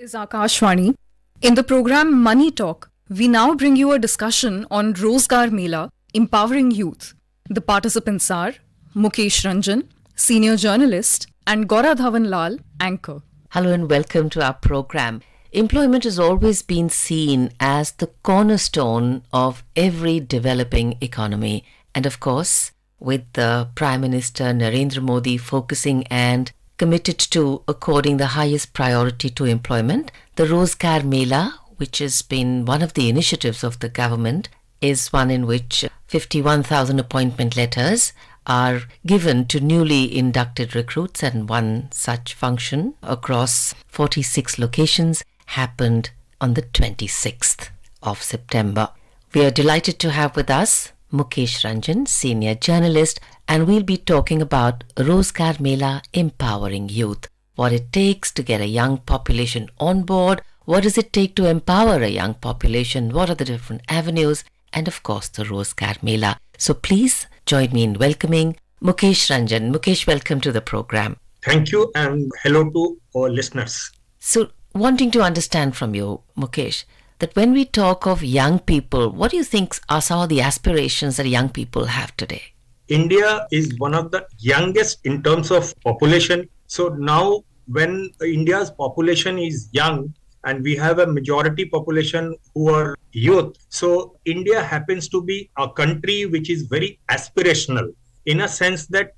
Is Akashvani. In the program Money Talk, we now bring you a discussion on Rozgar Mela, empowering youth. The participants are Mukesh Ranjan, senior journalist, and Gaura Dhawan Lal, anchor. Hello and welcome to our program. Employment has always been seen as the cornerstone of every developing economy. And of course, with the Prime Minister Narendra Modi focusing and committed to according the highest priority to employment, the Rozgar Mela, which has been one of the initiatives of the government, is one in which 51,000 appointment letters are given to newly inducted recruits, and one such function across 46 locations happened on the 26th of September. We are delighted to have with us Mukesh Ranjan, senior journalist, and we'll be talking about Rozgar Mela empowering youth. What it takes to get a young population on board, what does it take to empower a young population, what are the different avenues, and of course the Rozgar Mela. So please join me in welcoming Mukesh Ranjan. Mukesh, welcome to the program. Thank you and hello to our listeners. So wanting to understand from you, Mukesh, that when we talk of young people, what do you think are some of the aspirations that young people have today? India is one of the youngest in terms of population. So now when India's population is young and we have a majority population who are youth, so India happens to be a country which is very aspirational in a sense that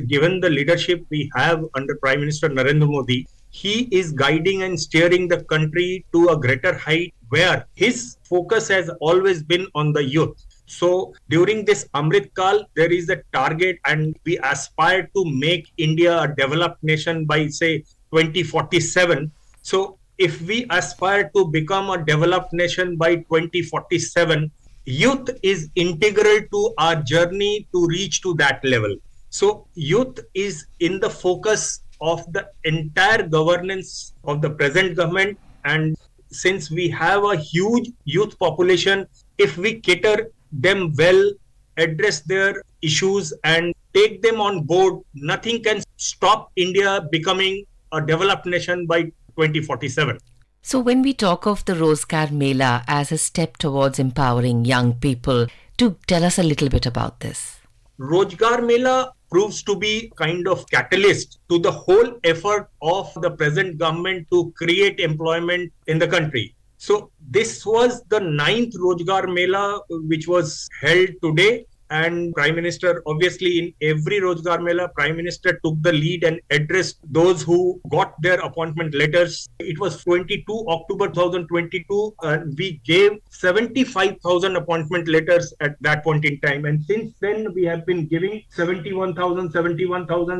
given the leadership we have under Prime Minister Narendra Modi, he is guiding and steering the country to a greater height where his focus has always been on the youth. So during this Amrit Kal, there is a target and we aspire to make India a developed nation by say 2047. So if we aspire to become a developed nation by 2047, youth is integral to our journey to reach to that level. So youth is in the focus of the entire governance of the present government, and since we have a huge youth population, if we cater them well, address their issues and take them on board, nothing can stop India becoming a developed nation by 2047. So when we talk of the Rozgar Mela as a step towards empowering young people, do tell us a little bit about this. Rozgar Mela proves to be kind of catalyst to the whole effort of the present government to create employment in the country. So this was the 9th Rozgar Mela which was held today, and Prime Minister, obviously in every Rozgar Mela, Prime Minister took the lead and addressed those who got their appointment letters. It was 22 October 2022 and we gave 75,000 appointment letters at that point in time, and since then we have been giving 71,000,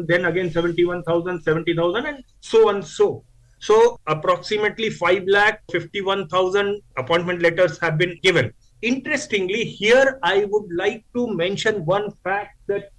then again 71,000, 70,000 and so on. So approximately 5,51,000 appointment letters have been given. Interestingly, here I would like to mention one fact that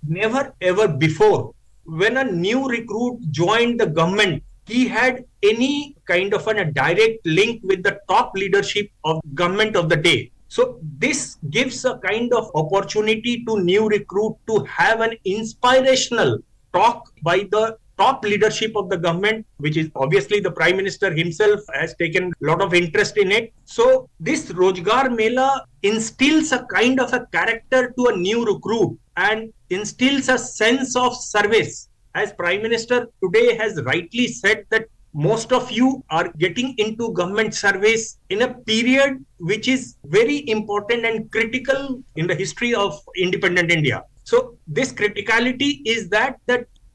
never ever before, when a new recruit joined the government, he had any kind of a direct link with the top leadership of government of the day. So this gives a kind of opportunity to new recruit to have an inspirational talk by the top leadership of the government, which is obviously the Prime Minister himself has taken a lot of interest in it. So this Rozgar Mela instills a kind of a character to a new recruit and instills a sense of service. As Prime Minister today has rightly said that most of you are getting into government service in a period which is very important and critical in the history of independent India. So this criticality is that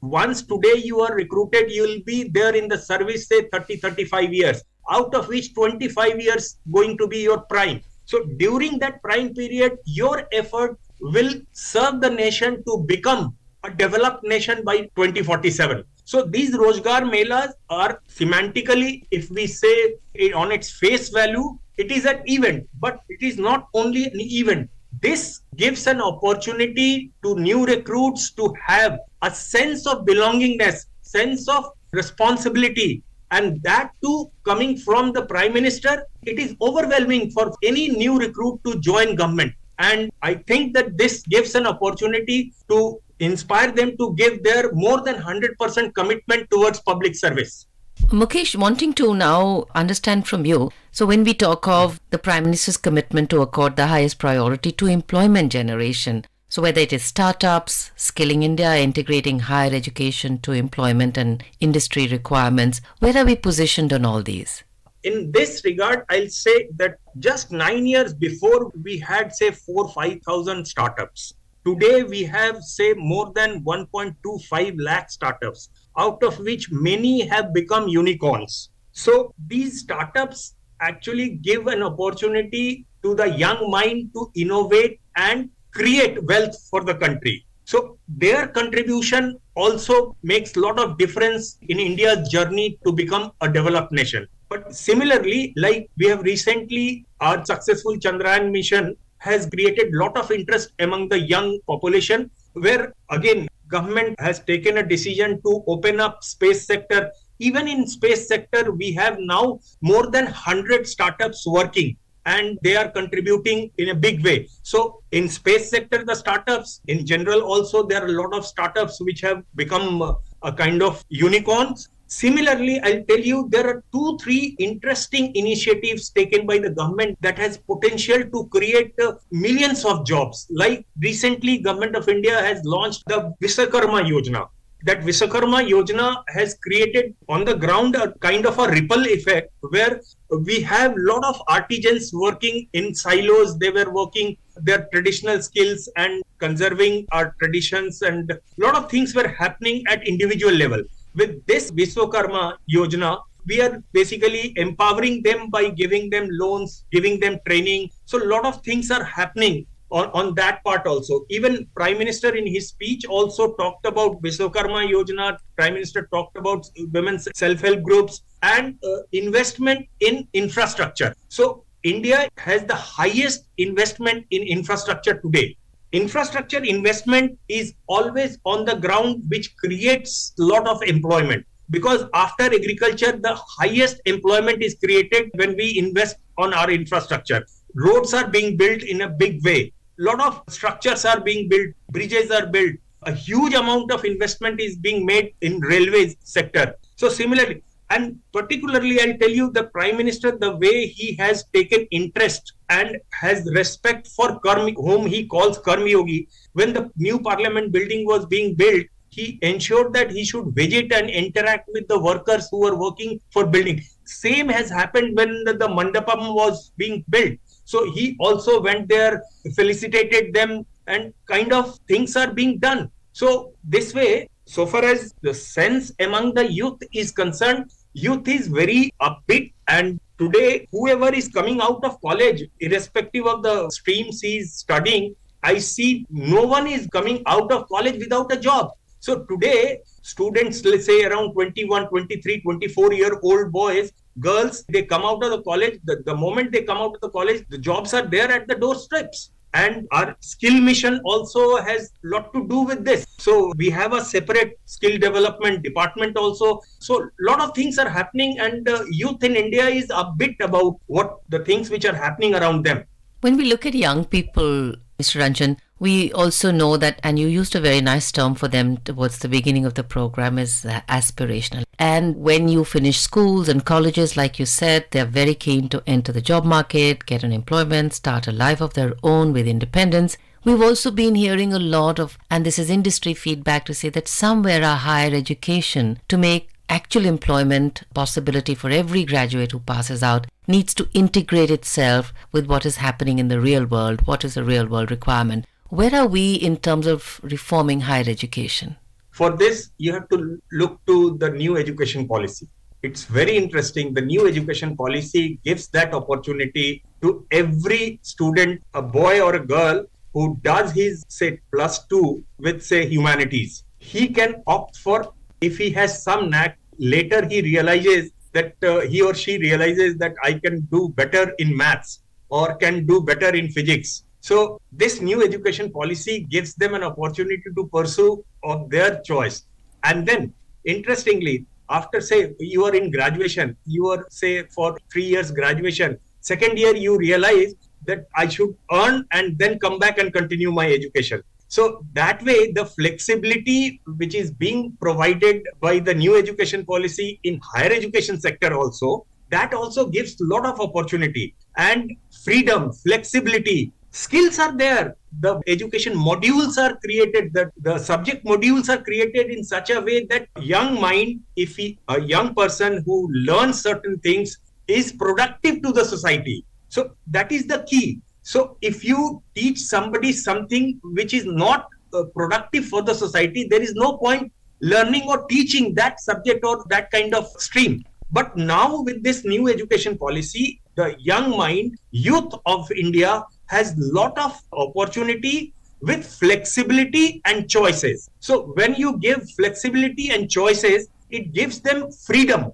once today you are recruited, you will be there in the service, say 30-35 years, out of which 25 years going to be your prime. So during that prime period, your effort will serve the nation to become a developed nation by 2047. So these Rozgar Melas are semantically, if we say it on its face value, it is an event, but it is not only an event. This gives an opportunity to new recruits to have a sense of belongingness, sense of responsibility, and that too coming from the Prime Minister. It is overwhelming for any new recruit to join government. And I think that this gives an opportunity to inspire them to give their more than 100% commitment towards public service. Mukesh, wanting to now understand from you, so when we talk of the Prime Minister's commitment to accord the highest priority to employment generation, so whether it is startups, skilling India, integrating higher education to employment and industry requirements, where are we positioned on all these? In this regard, I'll say that just 9 years before we had say 4-5,000 startups. Today we have say more than 1.25 lakh startups, out of which many have become unicorns. So these startups actually give an opportunity to the young mind to innovate and create wealth for the country. So their contribution also makes a lot of difference in India's journey to become a developed nation. But similarly, like we have recently, our successful Chandrayaan mission has created a lot of interest among the young population, where again, government has taken a decision to open up space sector. Even in space sector, we have now more than 100 startups working, and they are contributing in a big way. So in space sector, the startups in general also, there are a lot of startups which have become a kind of unicorns. Similarly, I'll tell you, there are 2-3 interesting initiatives taken by the government that has potential to create millions of jobs. Like recently, Government of India has launched the Vishwakarma Yojana. That Vishwakarma Yojana has created on the ground a kind of a ripple effect where we have a lot of artisans working in silos. They were working their traditional skills and conserving our traditions, and a lot of things were happening at individual level. With this Vishwakarma Yojana, we are basically empowering them by giving them loans, giving them training. So a lot of things are happening on that part also. Even Prime Minister in his speech also talked about Vishwakarma Yojana. Prime Minister talked about women's self-help groups and investment in infrastructure. So India has the highest investment in infrastructure today. Infrastructure investment is always on the ground, which creates a lot of employment. Because after agriculture, the highest employment is created when we invest on our infrastructure. Roads are being built in a big way. A lot of structures are being built, bridges are built. A huge amount of investment is being made in railways sector. So similarly, and particularly, I'll tell you, the Prime Minister, the way he has taken interest and has respect for Karmi, whom he calls Karmi Yogi. When the new parliament building was being built, he ensured that he should visit and interact with the workers who were working for building. Same has happened when the mandapam was being built. So he also went there, felicitated them, and kind of things are being done. So this way, so far as the sense among the youth is concerned, youth is very upbeat, and today whoever is coming out of college, irrespective of the streams he is studying, I see no one is coming out of college without a job. So today, students, let's say around 21, 23, 24-year-old boys, girls, they come out of the college. The moment they come out of the college, the jobs are there at the doorsteps. And our skill mission also has a lot to do with this. So we have a separate skill development department also. So a lot of things are happening, and youth in India is upbeat about what the things which are happening around them. When we look at young people, Mr. Ranjan, we also know that, and you used a very nice term for them towards the beginning of the program, is aspirational. And when you finish schools and colleges, like you said, they're very keen to enter the job market, get an employment, start a life of their own with independence. We've also been hearing a lot of, and this is industry feedback to say that somewhere our higher education to make actual employment possibility for every graduate who passes out needs to integrate itself with what is happening in the real world, what is the real world requirement. Where are we in terms of reforming higher education? For this, you have to look to the new education policy. It's very interesting. The new education policy gives that opportunity to every student, a boy or a girl, who does his, say, +2 with, say, humanities. He can opt for, if he has some knack, later he realizes that he or she realizes that I can do better in maths or can do better in physics. So this new education policy gives them an opportunity to pursue of their choice. And then, interestingly, after, say, you are in graduation, you are, say, for 3 years graduation, second year you realize that I should earn and then come back and continue my education. So that way, the flexibility which is being provided by the new education policy in higher education sector also, that also gives a lot of opportunity and freedom, flexibility. Skills are there. The education modules are created, the subject modules are created in such a way that young mind, a young person who learns certain things is productive to the society. So that is the key. So if you teach somebody something which is not productive for the society, there is no point learning or teaching that subject or that kind of stream. But now with this new education policy, the young mind, youth of India has lot of opportunity with flexibility and choices. So when you give flexibility and choices, it gives them freedom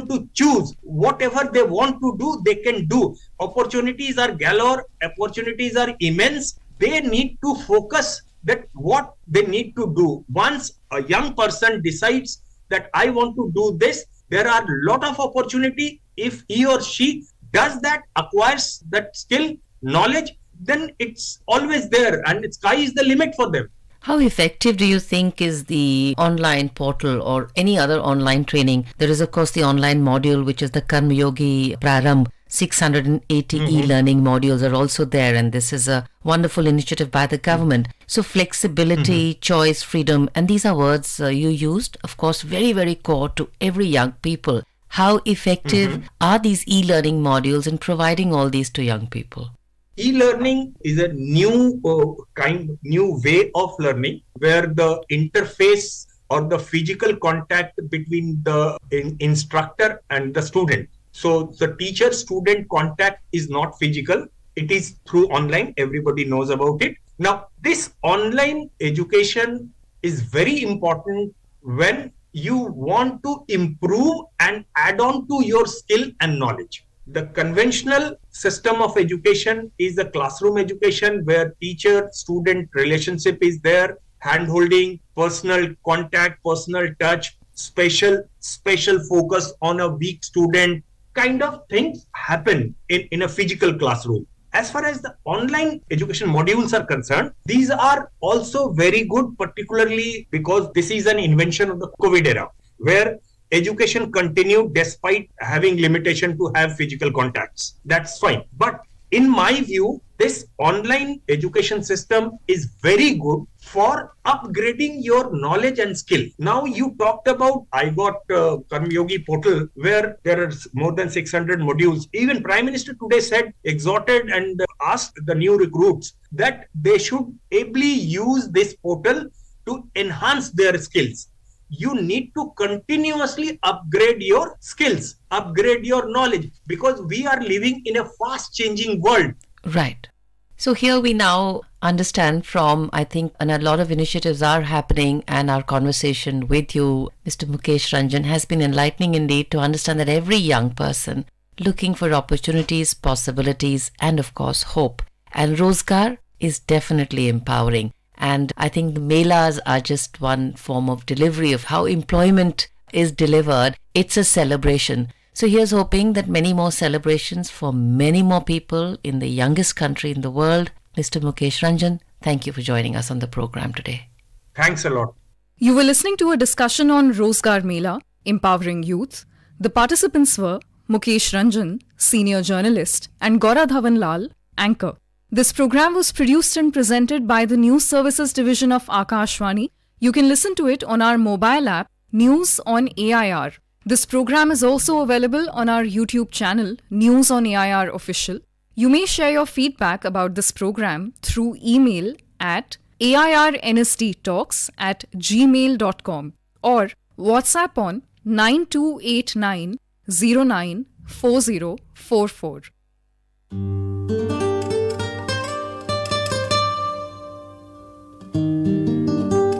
to choose whatever they want to do, they can do. Opportunities are galore, opportunities are immense. They need to focus that what they need to do. Once a young person decides that I want to do this, there are a lot of opportunity. If he or she does that, acquires that skill, knowledge, then it's always there and the sky is the limit for them. How effective do you think is the online portal or any other online training? There is, of course, the online module, which is the Karma Yogi Prarambh. 680 e-learning modules are also there, and this is a wonderful initiative by the government. So flexibility, choice, freedom, and these are words you used, of course, very, very core to every young people. How effective are these e-learning modules in providing all these to young people? E-learning is a new way of learning where the interface or the physical contact between the instructor and the student. So the teacher-student contact is not physical. It is through online. Everybody knows about it. Now, this online education is very important when you want to improve and add on to your skill and knowledge. The conventional system of education is a classroom education where teacher-student relationship is there, hand-holding, personal contact, personal touch, special focus on a weak student, kind of things happen in a physical classroom. As far as the online education modules are concerned, these are also very good, particularly because this is an invention of the COVID era, where education continued despite having limitation to have physical contacts. That's fine. But in my view, this online education system is very good for upgrading your knowledge and skill. Now you talked about, I got Karma Yogi portal where there are more than 600 modules. Even Prime Minister today exhorted and asked the new recruits that they should ably use this portal to enhance their skills. You need to continuously upgrade your skills, upgrade your knowledge, because we are living in a fast changing world. Right. So here we now understand from, I think, and a lot of initiatives are happening, and our conversation with you, Mr. Mukesh Ranjan, has been enlightening indeed to understand that every young person looking for opportunities, possibilities, and of course hope. And Rozgar is definitely empowering. And I think the Melas are just one form of delivery of how employment is delivered. It's a celebration. So here's hoping that many more celebrations for many more people in the youngest country in the world. Mr. Mukesh Ranjan, thank you for joining us on the program today. Thanks a lot. You were listening to a discussion on Rozgar Mela, Empowering Youth. The participants were Mukesh Ranjan, Senior Journalist, and Gaura Dhawan Lal, Anchor. This program was produced and presented by the News Services Division of Akashvani. You can listen to it on our mobile app, News on AIR. This program is also available on our YouTube channel, News on AIR Official. You may share your feedback about this program through email at airnsttalks@gmail.com or WhatsApp on 9289 094044.